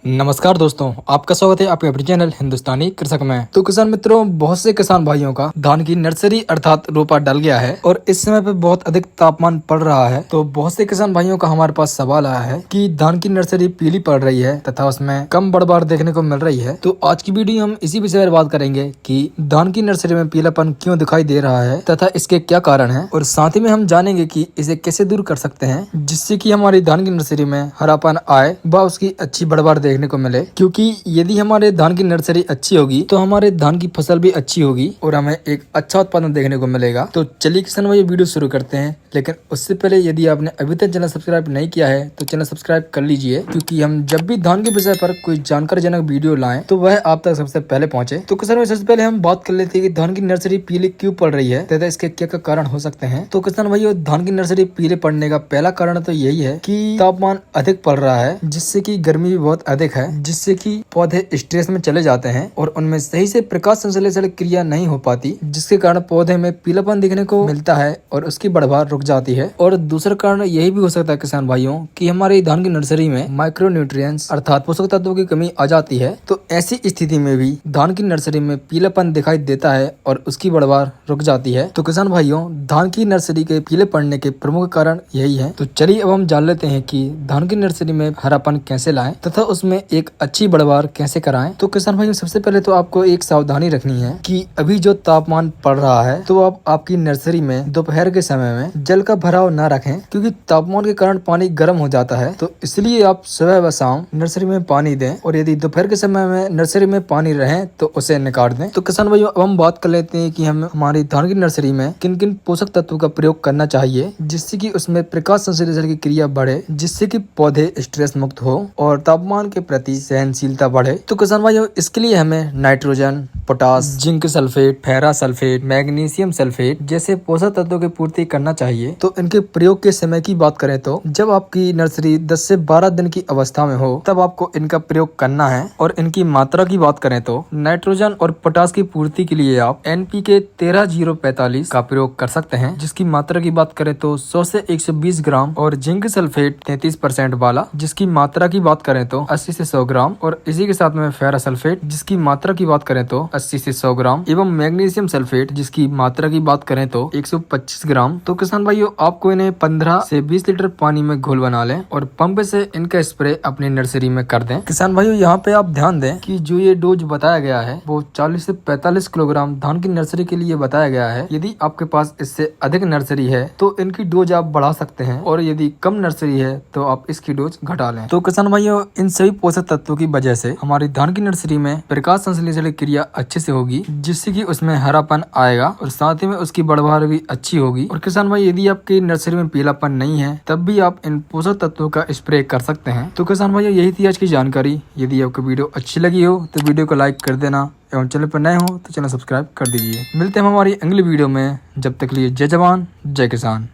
नमस्कार दोस्तों, आपका स्वागत है आपके अपने चैनल हिंदुस्तानी कृषक में। तो किसान मित्रों, बहुत से किसान भाइयों का धान की नर्सरी अर्थात रोपा डल गया है और इस समय पे बहुत अधिक तापमान पड़ रहा है। तो बहुत से किसान भाइयों का हमारे पास सवाल आया है कि धान की नर्सरी पीली पड़ रही है तथा उसमें कम बढ़ देखने को मिल रही है। तो आज की वीडियो हम इसी विषय पर बात करेंगे कि धान की नर्सरी में पीलापन क्यों दिखाई दे रहा है तथा इसके क्या कारण है, और साथ ही में हम जानेंगे कि इसे कैसे दूर कर सकते हैं जिससे कि हमारी धान की नर्सरी में हरापन आए व उसकी अच्छी बढ़ देखने को मिले। क्योंकि यदि हमारे धान की नर्सरी अच्छी होगी तो हमारे धान की फसल भी अच्छी होगी और हमें एक अच्छा उत्पादन देखने को मिलेगा। तो चलिए किसान भाई वीडियो शुरू करते हैं, लेकिन उससे पहले यदि आपने अभी तक चैनल सब्सक्राइब नहीं किया है तो चैनल सब्सक्राइब कर लीजिए, क्योंकि हम जब भी धान के विषय पर कोई जानकारीजनक वीडियो लाएं तो वह आप तक सबसे पहले पहुंचे। तो किसान भाई सबसे पहले हम बात कर लेते हैं कि धान की नर्सरी पीली क्यों पड़ रही है तथा इसके क्या क्या कारण हो सकते हैं। तो किसान भाई धान की नर्सरी पीले पड़ने का पहला कारण तो यही है कि तापमान अधिक पड़ रहा है, जिससे कि गर्मी भी बहुत अधिक है, जिससे कि पौधे स्ट्रेस में चले जाते हैं और उनमें सही से प्रकाश संश्लेषण क्रिया नहीं हो पाती, जिसके कारण पौधे में पीलापन दिखने को मिलता है और उसकी बढ़वार रुक जाती है। और दूसरा कारण यही भी हो सकता है किसान भाइयों कि हमारी धान की नर्सरी में माइक्रो न्यूट्रिएंट्स अर्थात पोषक तत्वों की कमी आ जाती है। तो ऐसी स्थिति में भी धान की नर्सरी में पीलापन दिखाई देता है और उसकी बढ़वार रुक जाती है। तो किसान भाइयों, धान की नर्सरी के पीले पड़ने के प्रमुख कारण यही है। तो चलिए अब हम जान लेते हैं कि धान की नर्सरी में हरापन कैसे लाएं तथा उसमें एक अच्छी बढ़वार कैसे कराएं। तो किसान भाइयों, सबसे पहले तो आपको एक सावधानी रखनी है कि अभी जो तापमान पड़ रहा है तो आप आपकी नर्सरी में दोपहर के समय में जल का भराव न रखें, क्योंकि तापमान के कारण पानी गर्म हो जाता है। तो इसलिए आप सुबह व शाम नर्सरी में पानी दें, और यदि दोपहर के समय में नर्सरी में पानी रहे तो उसे निकाल दें। तो किसान भाइयों, अब हम बात कर लेते हैं कि हम हमारी धान की नर्सरी में किन किन पोषक तत्वों का प्रयोग करना चाहिए जिससे कि उसमें प्रकाश संश्लेषण की क्रिया बढ़े, जिससे कि पौधे स्ट्रेस मुक्त हो और तापमान के प्रति सहनशीलता बढ़े। तो किसान भाइयों, इसके लिए हमें nitrogen, potash, zinc sulphate, ferrous sulphate, magnesium sulphate जैसे पोषक तत्वों की पूर्ति करना चाहिए। तो इनके प्रयोग के समय की बात करें तो जब आपकी नर्सरी 10 से 12 दिन की अवस्था में हो तब आपको इनका प्रयोग करना है। और इनकी मात्रा की बात करें तो नाइट्रोजन और पोटास की पूर्ति के लिए आप NPK 13-0-45 का प्रयोग कर सकते हैं, जिसकी मात्रा की बात करें तो 100 से 120 ग्राम, और जिंक सल्फेट 33% वाला जिसकी मात्रा की बात करें तो 80 से 100 ग्राम, और इसी के साथ में फेरस सल्फेट जिसकी मात्रा की बात करें तो 80 से 100 ग्राम, एवं मैग्नीशियम सल्फेट जिसकी मात्रा की बात करें तो 125 ग्राम। तो किसान भाइयों, आपको इन्हें 15 से 20 लीटर पानी में घोल बना लें और पंप से इनका स्प्रे अपनी नर्सरी में कर दें। किसान भाइयों, यहाँ पे आप ध्यान दें कि जो ये डोज बताया गया है वो 40 से 45 किलोग्राम धान की नर्सरी के लिए बताया गया है। यदि आपके पास इससे अधिक नर्सरी है तो इनकी डोज आप बढ़ा सकते हैं, और यदि कम नर्सरी है तो आप इसकी डोज घटा लें। तो किसान भाइयों, इन सभी पोषक तत्वों की वजह से हमारी धान की नर्सरी में प्रकाश संश्लेषण क्रिया अच्छे से होगी, जिससे कि उसमें हरापन आएगा और साथ ही में उसकी बढ़वार भी अच्छी होगी। और किसान भाई, यदि आपकी नर्सरी में पीलापन नहीं है तब भी आप इन पोषक तत्वों का स्प्रे कर सकते हैं। तो किसान भाई, यही थी आज की जानकारी। यदि आपको वीडियो अच्छी लगी हो तो वीडियो को लाइक कर देना, एवं चैनल पर नए हो तो चैनल सब्सक्राइब कर दीजिए। मिलते हैं हमारी अगली वीडियो में, जब तक लिए जय जवान जय किसान।